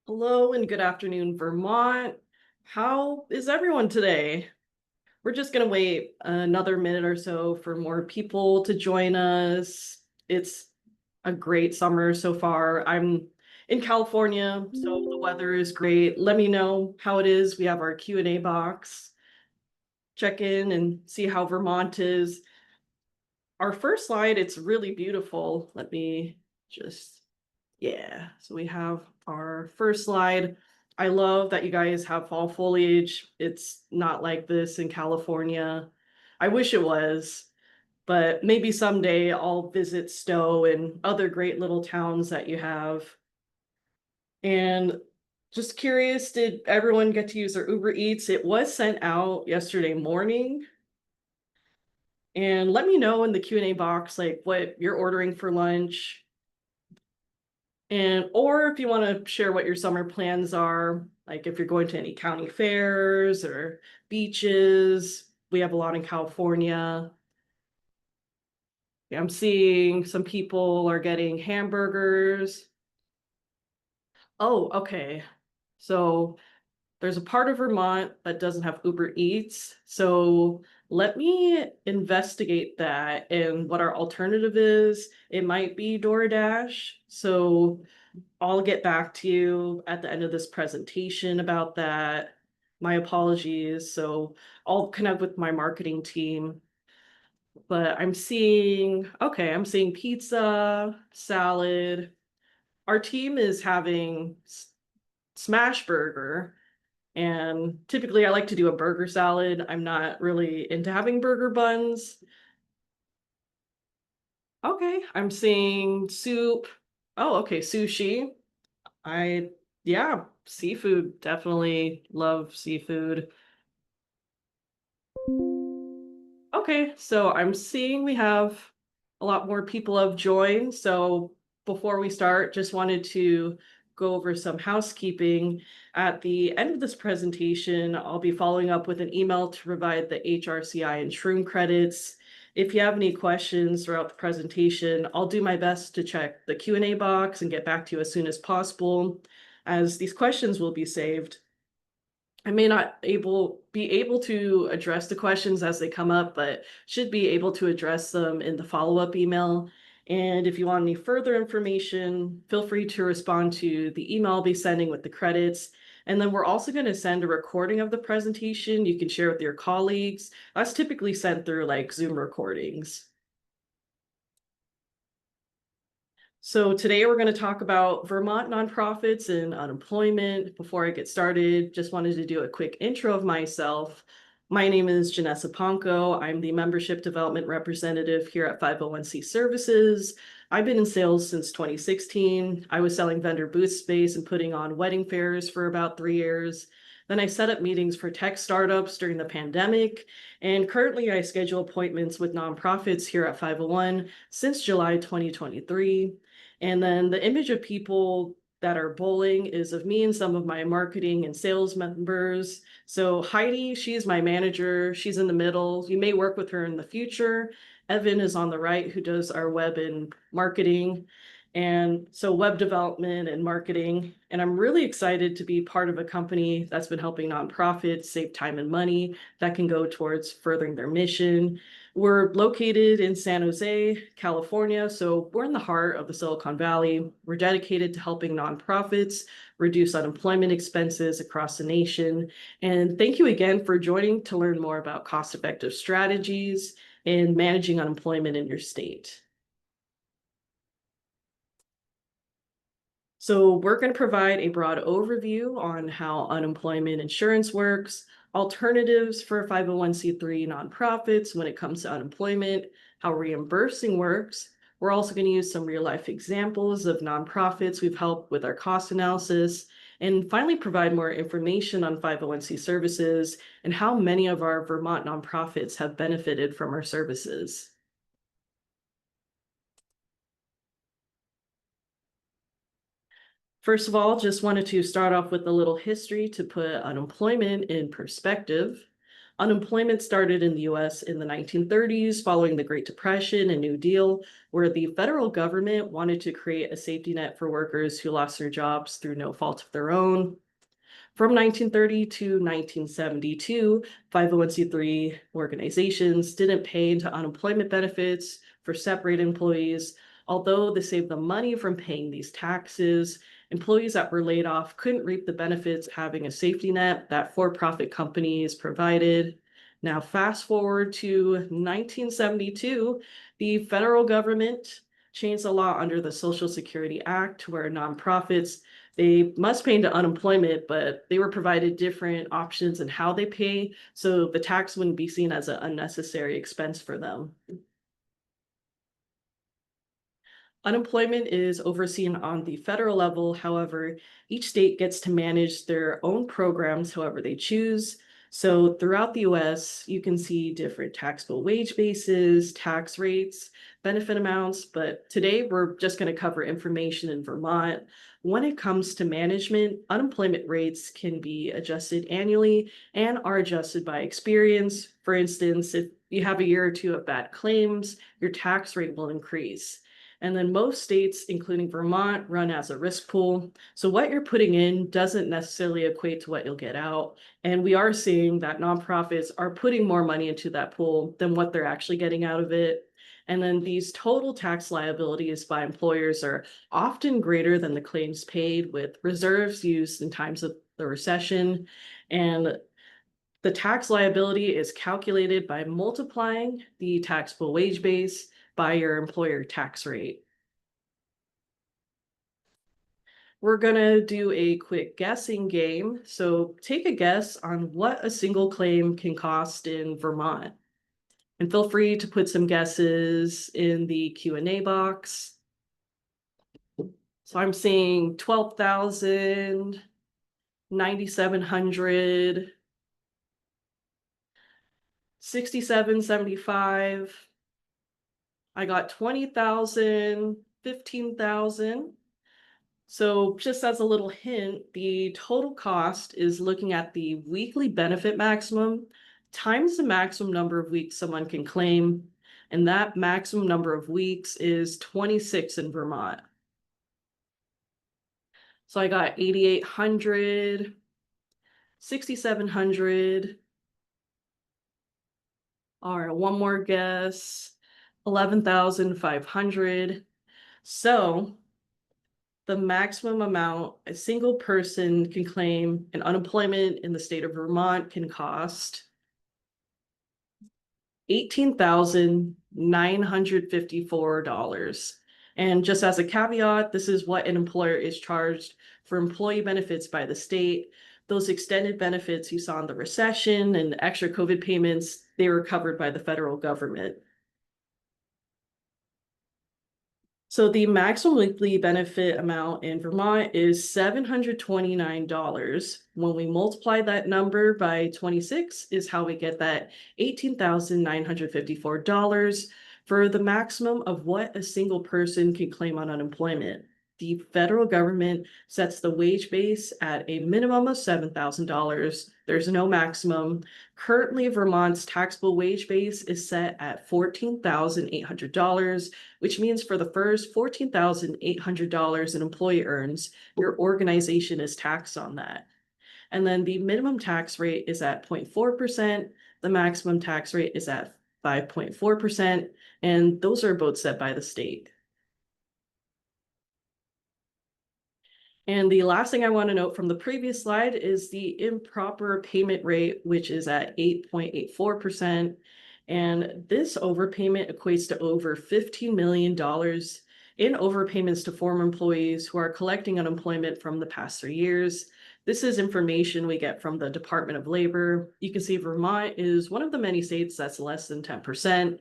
Hello and good afternoon, Vermont. How is everyone today? We're just going to wait another minute or so for more people to join us. It's a great summer so far. I'm in California, so the weather is great. Let me know how it is. We have our Q&A box. Check in and see how Vermont is. Our first slide, it's really beautiful. Let me just Yeah, so we have our first slide. I love that you guys have fall foliage. It's not like this in California. I wish it was, but maybe someday I'll visit Stowe and other great little towns that you have. And just curious, did everyone get to use their Uber Eats? It was sent out yesterday morning. And let me know in the Q&A box like what you're ordering for lunch. Or if you want to share what your summer plans are, like if you're going to any county fairs or beaches, we have a lot in California. I'm seeing some people are getting hamburgers. Oh, okay. So there's a part of Vermont that doesn't have Uber Eats. So let me investigate that and what our alternative is. It might be DoorDash. So I'll get back to you at the end of this presentation about that. My apologies. So I'll connect with my marketing team. But I'm seeing pizza, salad. Our team is having smash burger. And typically I like to do a burger salad. I'm not really into having burger buns. Okay, I'm seeing soup. Oh, okay, sushi. I, yeah, seafood, definitely love seafood. Okay, so I'm seeing we have a lot more people have joined. So before we start, just wanted to go over some housekeeping. At the end of this presentation, I'll be following up with an email to provide the HRCI and shroom credits. If you have any questions throughout the presentation, I'll do my best to check the Q&A box and get back to you as soon as possible, as these questions will be saved. I may not be able to address the questions as they come up, but should be able to address them in the follow-up email. And if you want any further information, feel free to respond to the email I'll be sending with the credits. And then we're also going to send a recording of the presentation you can share with your colleagues. That's typically sent through like Zoom recordings. So today we're going to talk about Vermont nonprofits and unemployment. Before I get started, just wanted to do a quick intro of myself. My name is Janessa Ponko. I'm the Membership Development Representative here at 501c Services. I've been in sales since 2016. I was selling vendor booth space and putting on wedding fairs for about 3 years. Then I set up meetings for tech startups during the pandemic. And currently I schedule appointments with nonprofits here at 501 since July 2023. And then the image of people that are bowling is of me and some of my marketing and sales members. So Heidi, she's my manager. She's in the middle. You may work with her in the future. Evan is on the right, who does our web and marketing. And so web development and marketing. And I'm really excited to be part of a company that's been helping nonprofits save time and money that can go towards furthering their mission. We're located in San Jose, California, so we're in the heart of the Silicon Valley. We're dedicated to helping nonprofits reduce unemployment expenses across the nation. And thank you again for joining to learn more about cost-effective strategies in managing unemployment in your state. So we're going to provide a broad overview on how unemployment insurance works, alternatives for 501c3 nonprofits when it comes to unemployment, how reimbursing works. We're also going to use some real life examples of nonprofits we've helped with our cost analysis, and finally provide more information on 501c services and how many of our Vermont nonprofits have benefited from our services. First of all, just wanted to start off with a little history to put unemployment in perspective. Unemployment started in the US in the 1930s following the Great Depression and New Deal, where the federal government wanted to create a safety net for workers who lost their jobs through no fault of their own. From 1930 to 1972, 501c3 organizations didn't pay into unemployment benefits for separate employees. Although they saved the money from paying these taxes, employees that were laid off couldn't reap the benefits of having a safety net that for-profit companies provided. Now, fast forward to 1972, the federal government changed the law under the Social Security Act, where nonprofits they must pay into unemployment, but they were provided different options in how they pay, so the tax wouldn't be seen as an unnecessary expense for them. Unemployment is overseen on the federal level. However, each state gets to manage their own programs however they choose. So throughout the US, you can see different taxable wage bases, tax rates, benefit amounts, but today we're just going to cover information in Vermont. When it comes to management, unemployment rates can be adjusted annually and are adjusted by experience. For instance, if you have a year or two of bad claims, your tax rate will increase. And then most states, including Vermont, run as a risk pool. So what you're putting in doesn't necessarily equate to what you'll get out. And we are seeing that nonprofits are putting more money into that pool than what they're actually getting out of it. And then these total tax liabilities by employers are often greater than the claims paid, with reserves used in times of the recession. And the tax liability is calculated by multiplying the taxable wage base by your employer tax rate. We're gonna do a quick guessing game. So take a guess on what a single claim can cost in Vermont. And feel free to put some guesses in the Q&A box. So I'm seeing 12,000, 9,700, 6,775. I got 20,000, 15,000. So just as a little hint, the total cost is looking at the weekly benefit maximum times the maximum number of weeks someone can claim. And that maximum number of weeks is 26 in Vermont. So I got 8,800, 6,700. All right, one more guess, 11,500. So the maximum amount a single person can claim in unemployment in the state of Vermont can cost $18,954. And just as a caveat, this is what an employer is charged for employee benefits by the state. Those extended benefits you saw in the recession and extra COVID payments, they were covered by the federal government. So the maximum weekly benefit amount in Vermont is $729. When we multiply that number by 26 is how we get that $18,954 for the maximum of what a single person can claim on unemployment. The federal government sets the wage base at a minimum of $7,000. There's no maximum. Currently, Vermont's taxable wage base is set at $14,800, which means for the first $14,800 an employee earns, your organization is taxed on that. And then the minimum tax rate is at 0.4%. The maximum tax rate is at 5.4%. And those are both set by the state. And the last thing I want to note from the previous slide is the improper payment rate, which is at 8.84%. And this overpayment equates to over $15 million in overpayments to former employees who are collecting unemployment from the past 3 years. This is information we get from the Department of Labor. You can see Vermont is one of the many states that's less than 10%.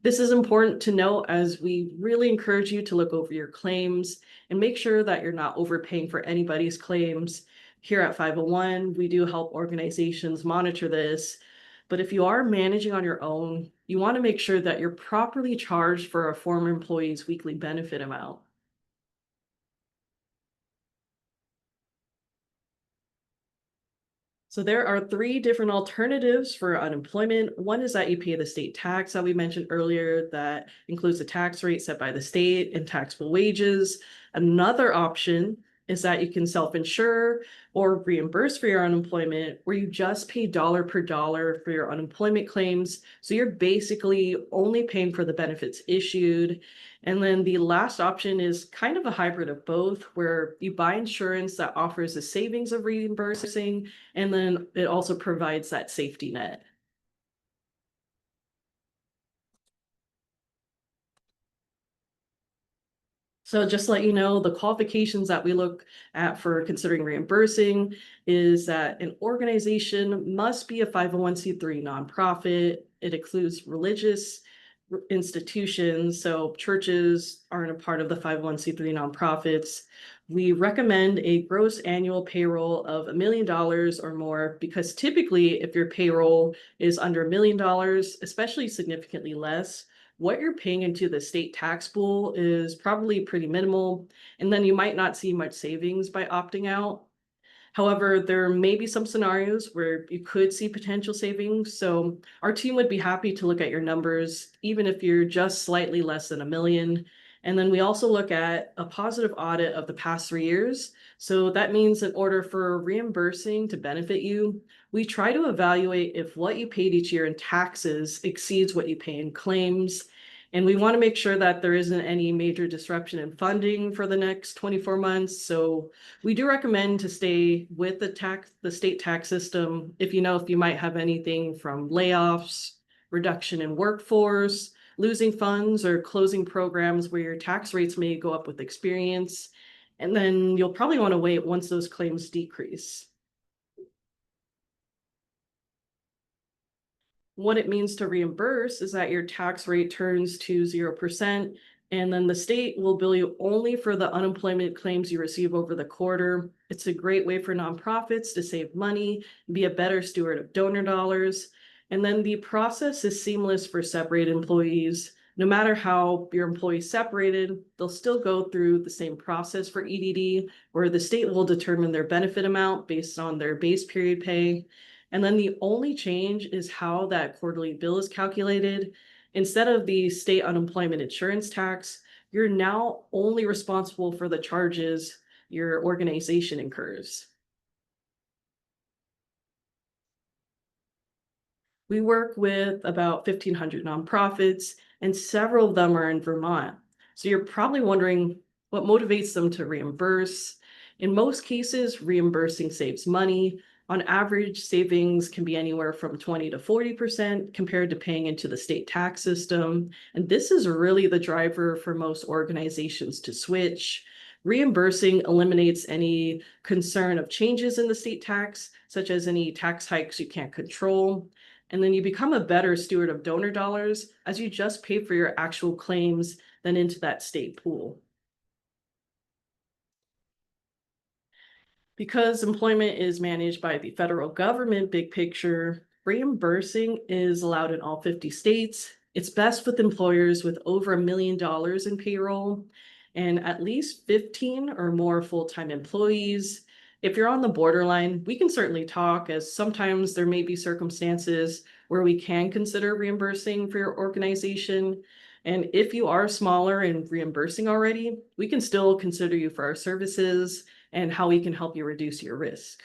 This is important to note as we really encourage you to look over your claims and make sure that you're not overpaying for anybody's claims. Here at 501, we do help organizations monitor this. But if you are managing on your own, you want to make sure that you're properly charged for a former employee's weekly benefit amount. So there are three different alternatives for unemployment. One is that you pay the state tax that we mentioned earlier, that includes the tax rate set by the state and taxable wages. Another option is that you can self-insure or reimburse for your unemployment, where you just pay dollar per dollar for your unemployment claims. So you're basically only paying for the benefits issued. And then the last option is kind of a hybrid of both, where you buy insurance that offers the savings of reimbursing, and then it also provides that safety net. So just to let you know, the qualifications that we look at for considering reimbursing is that an organization must be a 501c3 nonprofit. It includes religious institutions, so churches aren't a part of the 501c3 nonprofits. We recommend a gross annual payroll of $1 million or more, because typically if your payroll is under $1 million, especially significantly less, what you're paying into the state tax pool is probably pretty minimal, and then you might not see much savings by opting out. However, there may be some scenarios where you could see potential savings. So our team would be happy to look at your numbers, even if you're just slightly less than $1 million. And then we also look at a positive audit of the past 3 years. So that means in order for reimbursing to benefit you, we try to evaluate if what you paid each year in taxes exceeds what you pay in claims. And we want to make sure that there isn't any major disruption in funding for the next 24 months. So we do recommend to stay with the state tax system if you might have anything from layoffs, reduction in workforce, losing funds, or closing programs where your tax rates may go up with experience. And then you'll probably want to wait once those claims decrease. What it means to reimburse is that your tax rate turns to 0%, and then the state will bill you only for the unemployment claims you receive over the quarter. It's a great way for nonprofits to save money, be a better steward of donor dollars. And then the process is seamless for separated employees. No matter how your employees separated, they'll still go through the same process for EDD, where the state will determine their benefit amount based on their base period pay. And then the only change is how that quarterly bill is calculated. Instead of the state unemployment insurance tax, you're now only responsible for the charges your organization incurs. We work with about 1,500 nonprofits, and several of them are in Vermont. So you're probably wondering what motivates them to reimburse. In most cases, reimbursing saves money. On average, savings can be anywhere from 20 to 40% compared to paying into the state tax system. And this is really the driver for most organizations to switch. Reimbursing eliminates any concern of changes in the state tax, such as any tax hikes you can't control. And then you become a better steward of donor dollars as you just pay for your actual claims than into that state pool. Because employment is managed by the federal government, big picture, reimbursing is allowed in all 50 states. It's best with employers with over $1 million in payroll and at least 15 or more full-time employees. If you're on the borderline, we can certainly talk, as sometimes there may be circumstances where we can consider reimbursing for your organization. And if you are smaller and reimbursing already, we can still consider you for our services and how we can help you reduce your risk.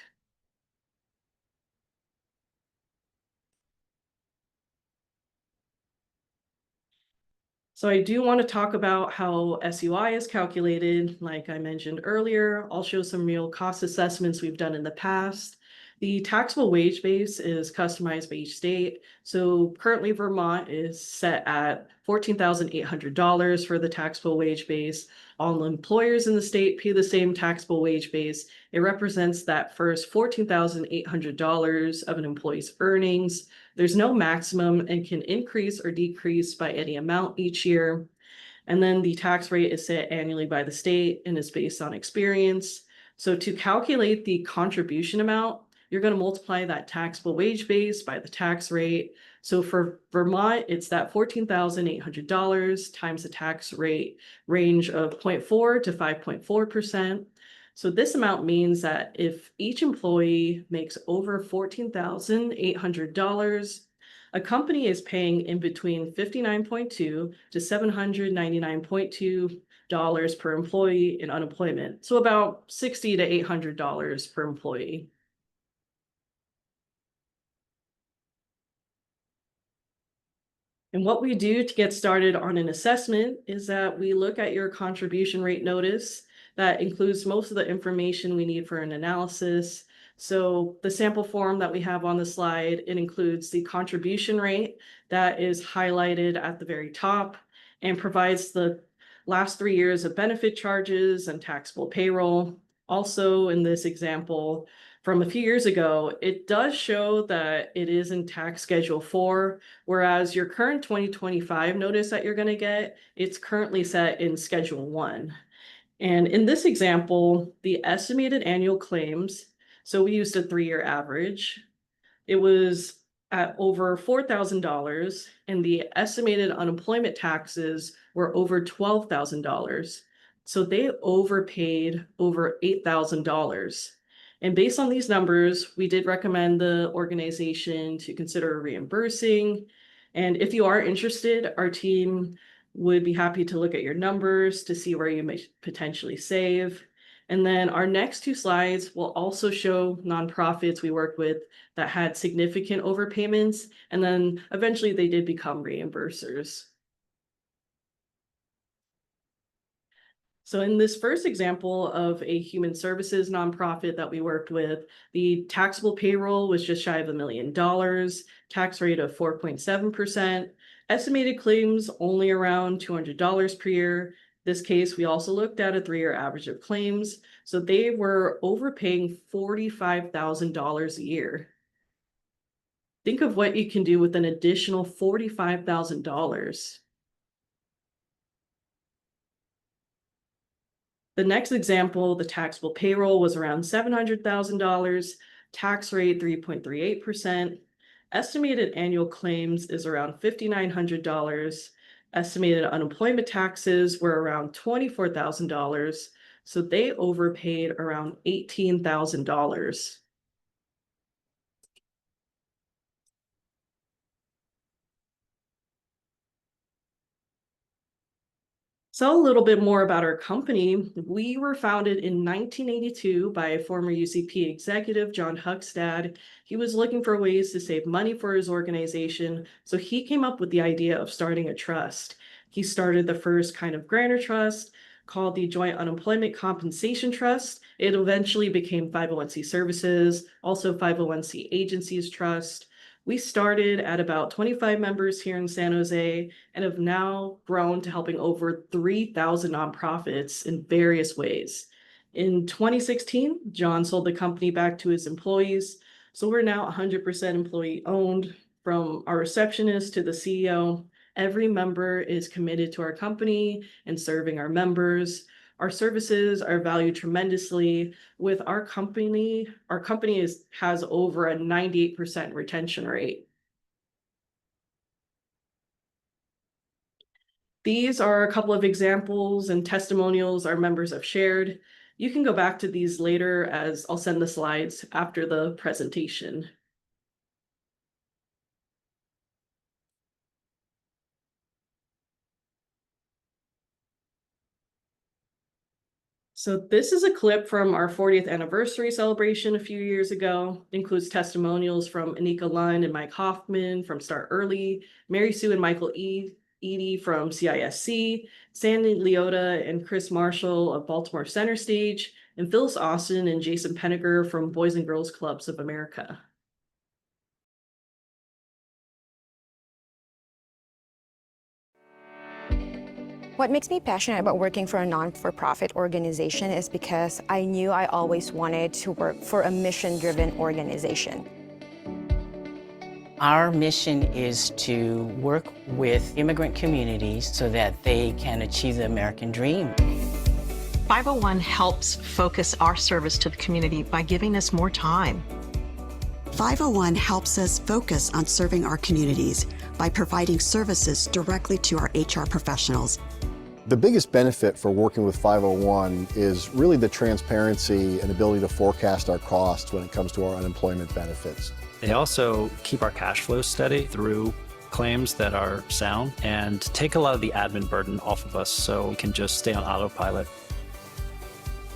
So I do want to talk about how SUI is calculated. Like I mentioned earlier, I'll show some real cost assessments we've done in the past. The taxable wage base is customized by each state. So currently Vermont is set at $14,800 for the taxable wage base. All employers in the state pay the same taxable wage base. It represents that first $14,800 of an employee's earnings. There's no maximum and can increase or decrease by any amount each year. And then the tax rate is set annually by the state and is based on experience. So to calculate the contribution amount, you're going to multiply that taxable wage base by the tax rate. So for Vermont, it's that $14,800 times the tax rate range of 0.4 to 5.4%. So this amount means that if each employee makes over $14,800, a company is paying in between $59.2 to $799.2 per employee in unemployment. So about $60 to $800 per employee. And what we do to get started on an assessment is that we look at your contribution rate notice. That includes most of the information we need for an analysis. So the sample form that we have on the slide, it includes the contribution rate that is highlighted at the very top and provides the last 3 years of benefit charges and taxable payroll. Also in this example, from a few years ago, it does show that it is in tax schedule 4, whereas your current 2025 notice that you're going to get, it's currently set in schedule 1. And in this example, the estimated annual claims, so we used a 3-year average, it was at over $4,000, and the estimated unemployment taxes were over $12,000. So they overpaid over $8,000. And based on these numbers, we did recommend the organization to consider reimbursing. And if you are interested, our team would be happy to look at your numbers to see where you may potentially save. And then our next 2 slides will also show nonprofits we worked with that had significant overpayments, and then eventually they did become reimbursers. So in this first example of a human services nonprofit that we worked with, the taxable payroll was just shy of $1 million, tax rate of 4.7%, estimated claims only around $200 per year. This case, we also looked at a 3-year average of claims. So they were overpaying $45,000 a year. Think of what you can do with an additional $45,000. The next example, the taxable payroll was around $700,000, tax rate 3.38%. Estimated annual claims is around $5,900. Estimated unemployment taxes were around $24,000. So they overpaid around $18,000. So a little bit more about our company. We were founded in 1982 by former UCP executive John Huckstad. He was looking for ways to save money for his organization, so he came up with the idea of starting a trust. He started the first kind of grantor trust called the Joint Unemployment Compensation Trust. It eventually became 501c Services, also 501c Agencies Trust. We started at about 25 members here in San Jose and have now grown to helping over 3,000 nonprofits in various ways. In 2016, John sold the company back to his employees, so we're now 100% employee owned. From our receptionist to the CEO, every member is committed to our company and serving our members. Our services are valued tremendously. With our company has over a 98% retention rate. These are a couple of examples and testimonials our members have shared. You can go back to these later as I'll send the slides after the presentation. So this is a clip from our 40th anniversary celebration a few years ago. It includes testimonials from Anika Lund and Mike Hoffman from Start Early, Mary Sue and Michael Edie from CISC, Sandy Leota and Chris Marshall of Baltimore Center Stage, and Phyllis Austin and Jason Penniger from Boys and Girls Clubs of America. What makes me passionate about working for a non-for-profit organization is because I knew I always wanted to work for a mission-driven organization. Our mission is to work with immigrant communities so that they can achieve the American dream. 501 helps focus our service to the community by giving us more time. 501 helps us focus on serving our communities by providing services directly to our HR professionals. The biggest benefit for working with 501 is really the transparency and ability to forecast our costs when it comes to our unemployment benefits. They also keep our cash flow steady through claims that are sound and take a lot of the admin burden off of us so we can just stay on autopilot.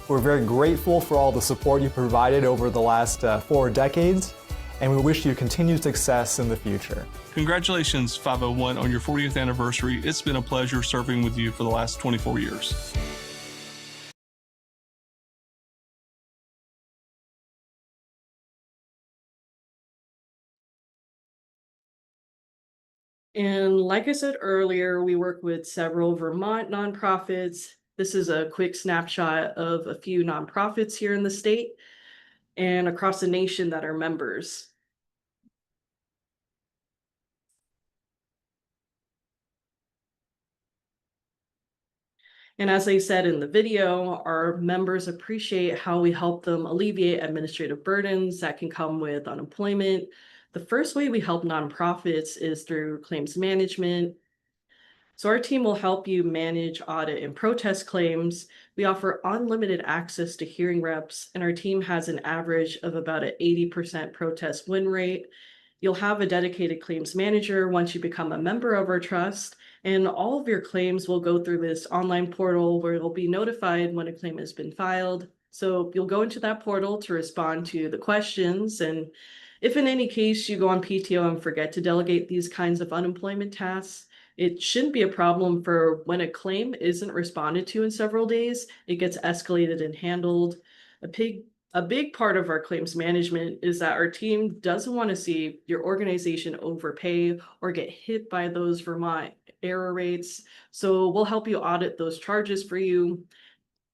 We're very grateful for all the support you provided over the last 4 decades, and we wish you continued success in the future. Congratulations, 501, on your 40th anniversary. It's been a pleasure serving with you for the last 24 years. And like I said earlier, we work with several Vermont nonprofits. This is a quick snapshot of a few nonprofits here in the state and across the nation that are members. And as I said in the video, our members appreciate how we help them alleviate administrative burdens that can come with unemployment. The first way we help nonprofits is through claims management. So our team will help you manage, audit, and protest claims. We offer unlimited access to hearing reps, and our team has an average of about an 80% protest win rate. You'll have a dedicated claims manager once you become a member of our trust, and all of your claims will go through this online portal where you'll be notified when a claim has been filed. So you'll go into that portal to respond to the questions, and if in any case you go on PTO and forget to delegate these kinds of unemployment tasks, it shouldn't be a problem for when a claim isn't responded to in several days. It gets escalated and handled. A big part of our claims management is that our team doesn't want to see your organization overpay or get hit by those Vermont error rates. So we'll help you audit those charges for you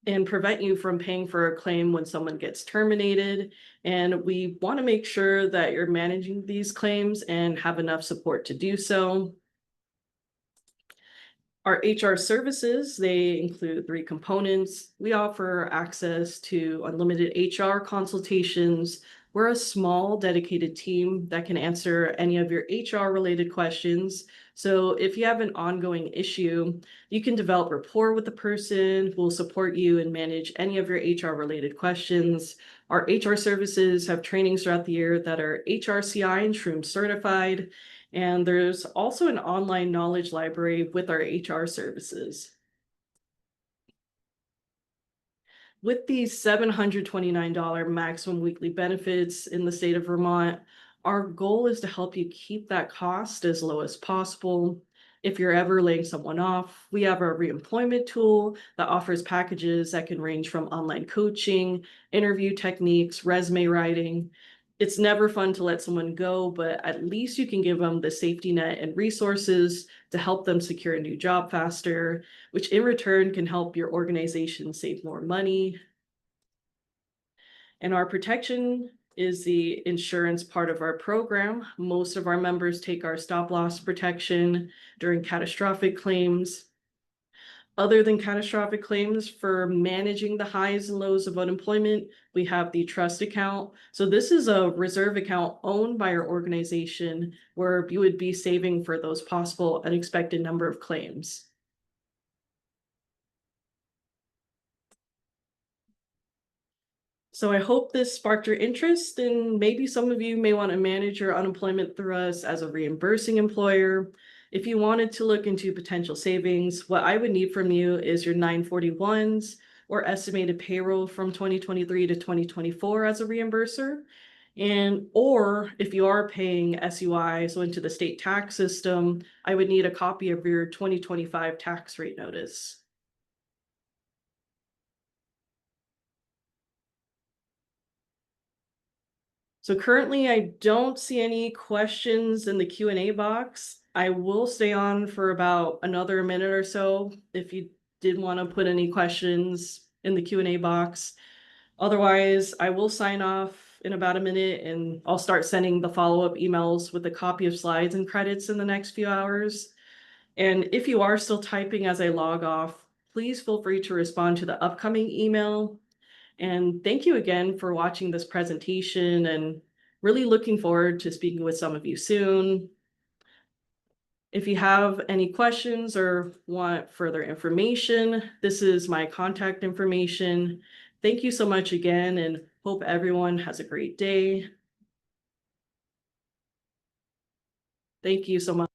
and prevent you from paying for a claim when someone gets terminated. And we want to make sure that you're managing these claims and have enough support to do so. Our HR services, they include 3 components. We offer access to unlimited HR consultations. We're a small, dedicated team that can answer any of your HR-related questions. So if you have an ongoing issue, you can develop rapport with the person who will support you and manage any of your HR-related questions. Our HR services have trainings throughout the year that are HRCI and SHROOM certified. And there's also an online knowledge library with our HR services. With these $729 maximum weekly benefits in the state of Vermont, our goal is to help you keep that cost as low as possible. If you're ever laying someone off, we have a reemployment tool that offers packages that can range from online coaching, interview techniques, resume writing. It's never fun to let someone go, but at least you can give them the safety net and resources to help them secure a new job faster, which in return can help your organization save more money. And our protection is the insurance part of our program. Most of our members take our stop loss protection during catastrophic claims. Other than catastrophic claims, for managing the highs and lows of unemployment, we have the trust account. So this is a reserve account owned by our organization where you would be saving for those possible unexpected number of claims. So I hope this sparked your interest, and maybe some of you may want to manage your unemployment through us as a reimbursing employer. If you wanted to look into potential savings, what I would need from you is your 941s or estimated payroll from 2023 to 2024 as a reimburser. Or if you are paying SUI, so into the state tax system, I would need a copy of your 2025 tax rate notice. So currently I don't see any questions in the Q&A box. I will stay on for about another minute or so if you did want to put any questions in the Q&A box. Otherwise, I will sign off in about a minute and I'll start sending the follow-up emails with a copy of slides and credits in the next few hours. And if you are still typing as I log off, please feel free to respond to the upcoming email. And thank you again for watching this presentation, and really looking forward to speaking with some of you soon. If you have any questions or want further information, this is my contact information. Thank you so much again, and hope everyone has a great day. Thank you so much.